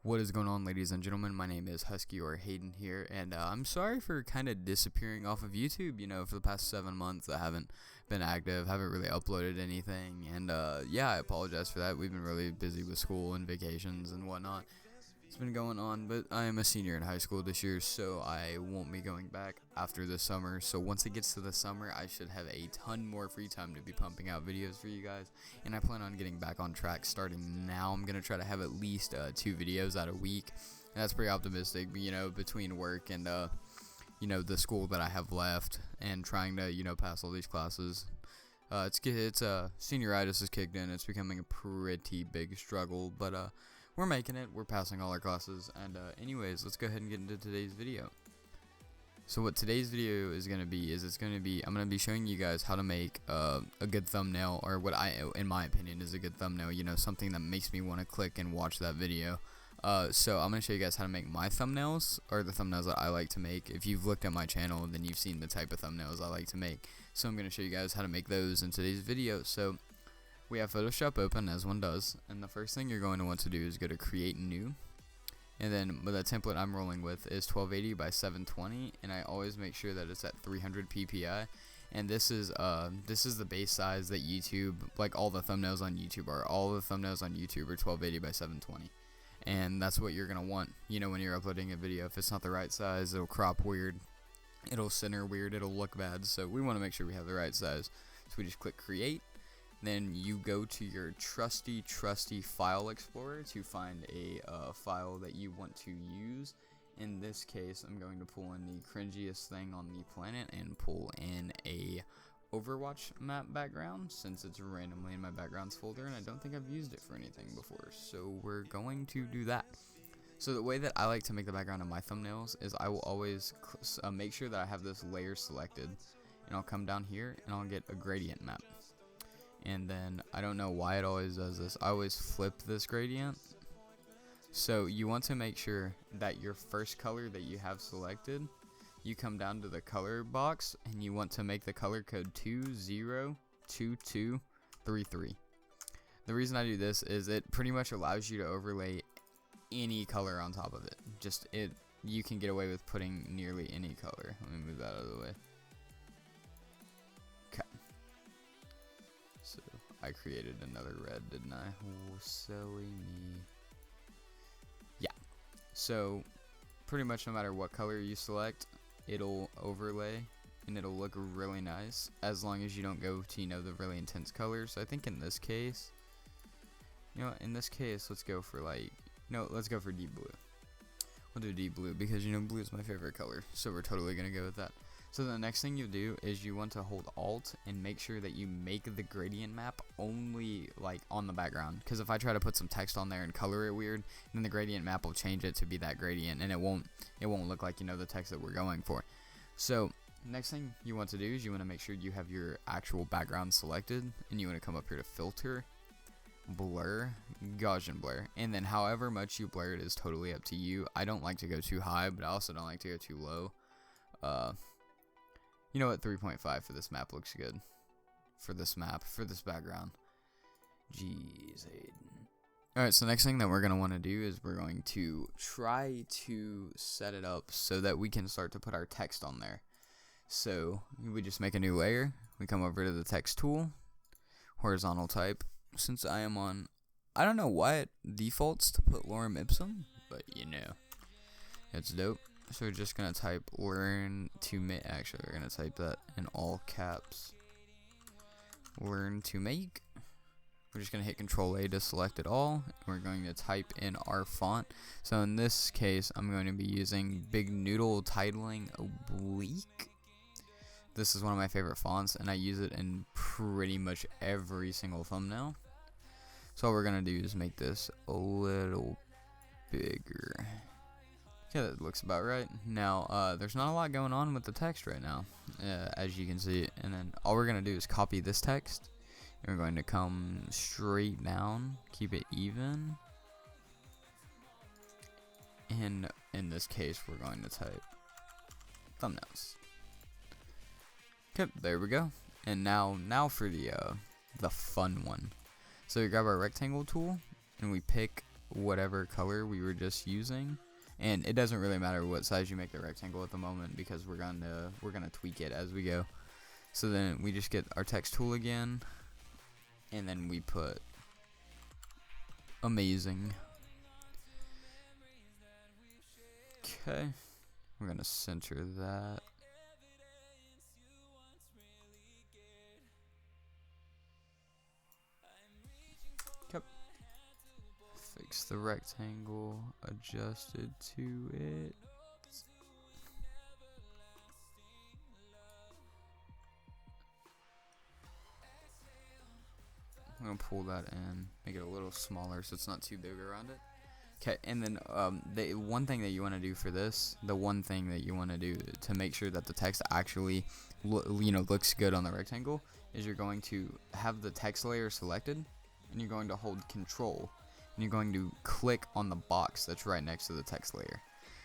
What is going on, ladies and gentlemen? My name is Husky or Hayden here, and I'm sorry for kind of disappearing off of YouTube. For the past 7 months I haven't been active, haven't really uploaded anything, and yeah, I apologize for that. We've been really busy with school and vacations and whatnot. It's been going on, but I am a senior in high school this year, so I won't be going back after the summer. So once it gets to the summer, I should have a ton more free time to be pumping out videos for you guys, and I plan on getting back on track starting now. I'm gonna try to have at least 2 videos out a week, and that's pretty optimistic, between work and the school that I have left and trying to pass all these classes. Senioritis has kicked in. It's becoming a pretty big struggle, but we're making it. We're passing all our classes. And anyways, let's go ahead and get into today's video. So what today's video is going to be is I'm going to be showing you guys how to make a good thumbnail, or what in my opinion is a good thumbnail, something that makes me want to click and watch that video. So I'm going to show you guys how to make my thumbnails, or the thumbnails that I like to make. If you've looked at my channel, then you've seen the type of thumbnails I like to make. So I'm going to show you guys how to make those in today's video. So we have Photoshop open, as one does, and the first thing you're going to want to do is go to Create New, and then the template I'm rolling with is 1280 by 720, and I always make sure that it's at 300 ppi. And this is the base size that YouTube, like all the thumbnails on YouTube are. All the thumbnails on YouTube are 1280 by 720, and that's what you're gonna want. When you're uploading a video, if it's not the right size, it'll crop weird, it'll center weird, it'll look bad. So we want to make sure we have the right size. So we just click Create. Then you go to your trusty file explorer to find a file that you want to use. In this case, I'm going to pull in the cringiest thing on the planet and pull in a Overwatch map background, since it's randomly in my backgrounds folder and I don't think I've used it for anything before. So we're going to do that. So the way that I like to make the background of my thumbnails is I will always make sure that I have this layer selected, and I'll come down here and I'll get a gradient map. And then, I don't know why it always does this, I always flip this gradient. So you want to make sure that your first color that you have selected, you come down to the color box and you want to make the color code 202233. The reason I do this is it pretty much allows you to overlay any color on top of it. You can get away with putting nearly any color. Let me move that out of the way. So I created another red, didn't I? Oh, silly me. Yeah. So pretty much no matter what color you select, it'll overlay and it'll look really nice, as long as you don't go to the really intense colors. So I think in this case, let's go for let's go for deep blue. We'll do deep blue because blue is my favorite color, so we're totally gonna go with that. So the next thing you do is you want to hold Alt and make sure that you make the gradient map only on the background, because if I try to put some text on there and color it weird, then the gradient map will change it to be that gradient, and it won't look like the text that we're going for. So next thing you want to do is you want to make sure you have your actual background selected, and you want to come up here to Filter, Blur, Gaussian blur, and then however much you blur it is totally up to you. I don't like to go too high, but I also don't like to go too low. You know what, 3.5 for this map looks good. For this background. Jeez, Hayden. Alright, so next thing that we're going to want to do is we're going to try to set it up so that we can start to put our text on there. So we just make a new layer. We come over to the text tool, horizontal type. Since I am on, I don't know why it defaults to put lorem ipsum, but it's dope. So we're just going to type learn to make, actually we're going to type that in all caps, learn to make. We're just going to hit Control A to select it all, and we're going to type in our font. So in this case, I'm going to be using Big Noodle Titling Oblique. This is one of my favorite fonts, and I use it in pretty much every single thumbnail. So all we're going to do is make this a little bigger. Okay, that looks about right. Now, there's not a lot going on with the text right now, as you can see. And then all we're going to do is copy this text. And we're going to come straight down, keep it even. And in this case, we're going to type thumbnails. Okay, there we go. And now for the fun one. So we grab our rectangle tool, and we pick whatever color we were just using. And it doesn't really matter what size you make the rectangle at the moment, because we're gonna tweak it as we go. So then we just get our text tool again, and then we put amazing. Okay, we're gonna center that. Yep. Fix the rectangle, adjust it to it. I'm gonna pull that in, make it a little smaller so it's not too big around it. Okay, and then the one thing that you want to do for this, the one thing that you want to do to make sure that the text actually looks good on the rectangle, is you're going to have the text layer selected, and you're going to hold Control, and you're going to click on the box that's right next to the text layer.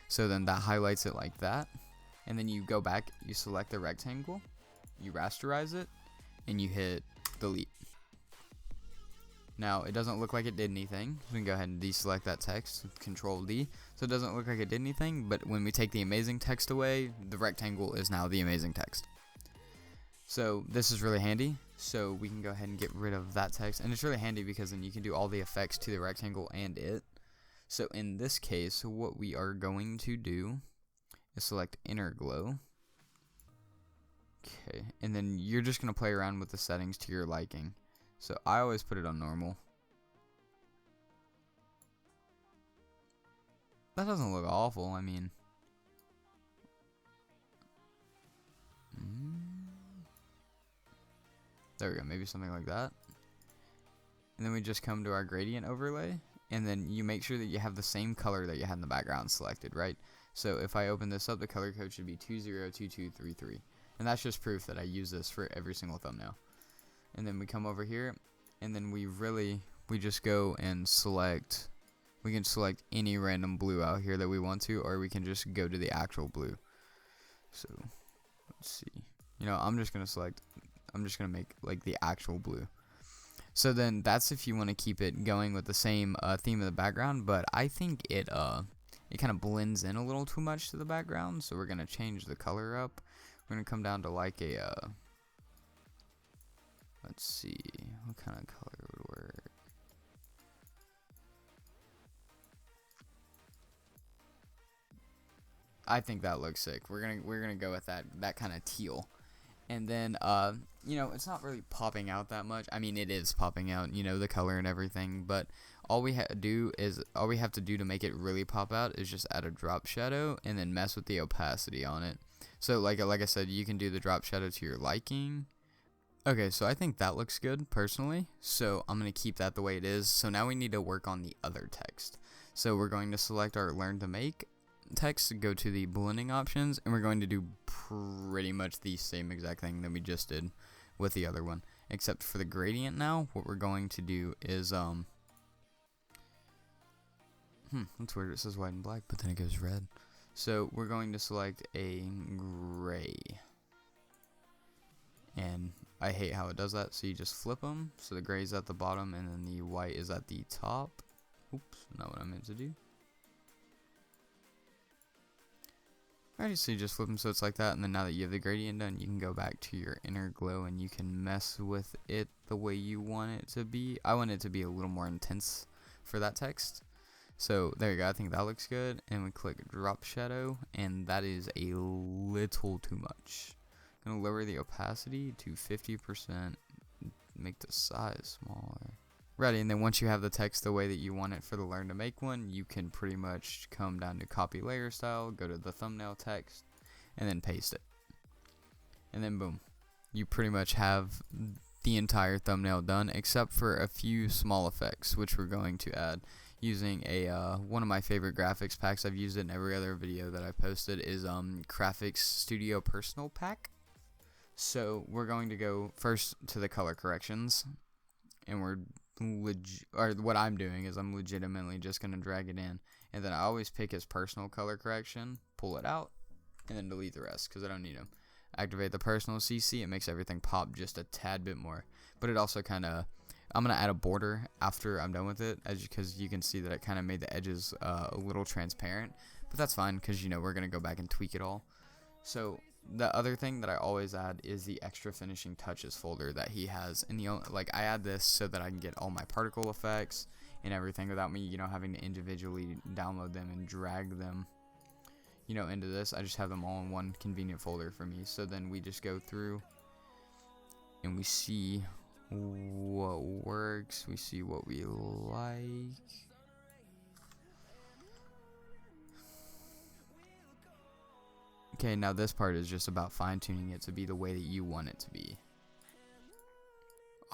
So then that highlights it like that, and then you go back, you select the rectangle, you rasterize it, and you hit delete. Now it doesn't look like it did anything, so we can go ahead and deselect that text with Control D. So it doesn't look like it did anything, but when we take the amazing text away, the rectangle is now the amazing text. So this is really handy. So we can go ahead and get rid of that text, and it's really handy because then you can do all the effects to the rectangle and it. So in this case, what we are going to do is select Inner Glow. Okay, and then you're just going to play around with the settings to your liking. So I always put it on normal. That doesn't look awful, I mean. There we go, maybe something like that. And then we just come to our gradient overlay, and then you make sure that you have the same color that you had in the background selected, right? So if I open this up, the color code should be 202233. And that's just proof that I use this for every single thumbnail. And then we come over here, and then we just go and select, we can select any random blue out here that we want to, or we can just go to the actual blue. So let's see, I'm just gonna make like the actual blue. So then that's if you want to keep it going with the same theme of the background, but I think it kind of blends in a little too much to the background, so we're gonna change the color up. We're gonna come down to like a let's see, what kind of color would work? I think that looks sick. We're gonna go with that kind of teal. And then it's not really popping out that much. I mean, it is popping out, the color and everything, but all we have to do to make it really pop out is just add a drop shadow and then mess with the opacity on it. So like I said, you can do the drop shadow to your liking. Okay, so I think that looks good personally, so I'm going to keep that the way it is. So now we need to work on the other text. So we're going to select our Learn to Make text, go to the blending options, and we're going to do pretty much the same exact thing that we just did with the other one. Except for the gradient now, what we're going to do is, that's weird, it says white and black, but then it goes red. So we're going to select a gray. And I hate how it does that, so you just flip them. So the gray is at the bottom, and then the white is at the top. Oops, not what I meant to do. Alright, so you just flip them so it's like that, and then now that you have the gradient done, you can go back to your Inner Glow, and you can mess with it the way you want it to be. I want it to be a little more intense for that text. So there you go, I think that looks good. And we click Drop Shadow, and that is a little too much. I'm going to lower the opacity to 50%, make the size smaller. Ready, and then once you have the text the way that you want it for the Learn to Make one, you can pretty much come down to Copy Layer Style, go to the thumbnail text, and then paste it. And then boom, you pretty much have the entire thumbnail done, except for a few small effects, which we're going to add using a one of my favorite graphics packs. I've used it in every other video that I've posted, is Graphics Studio Personal Pack. So we're going to go first to the color corrections, and what I'm doing is I'm legitimately just going to drag it in, and then I always pick his personal color correction, pull it out, and then delete the rest because I don't need them. Activate the personal CC, it makes everything pop just a tad bit more, but it also kind of I'm gonna add a border after I'm done with it, because you can see that it kind of made the edges a little transparent, but that's fine because we're gonna go back and tweak it all. So the other thing that I always add is the extra finishing touches folder that he has, and I add this so that I can get all my particle effects and everything without me having to individually download them and drag them into this. I just have them all in one convenient folder for me. So then we just go through and we see what works, we see what we like. Okay, now this part is just about fine-tuning it to be the way that you want it to be.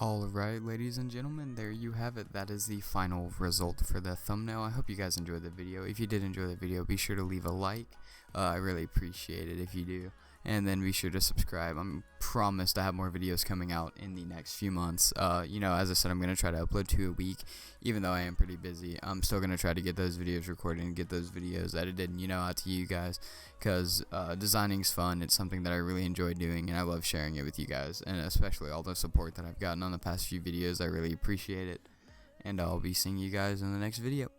Alright, ladies and gentlemen, there you have it. That is the final result for the thumbnail. I hope you guys enjoyed the video. If you did enjoy the video, be sure to leave a like. I really appreciate it if you do. And then be sure to subscribe. I'm promised to have more videos coming out in the next few months. As I said, I'm going to try to upload 2 a week, even though I am pretty busy. I'm still going to try to get those videos recorded and get those videos edited and, out to you guys, because designing's fun. It's something that I really enjoy doing, and I love sharing it with you guys, and especially all the support that I've gotten on the past few videos. I really appreciate it, and I'll be seeing you guys in the next video.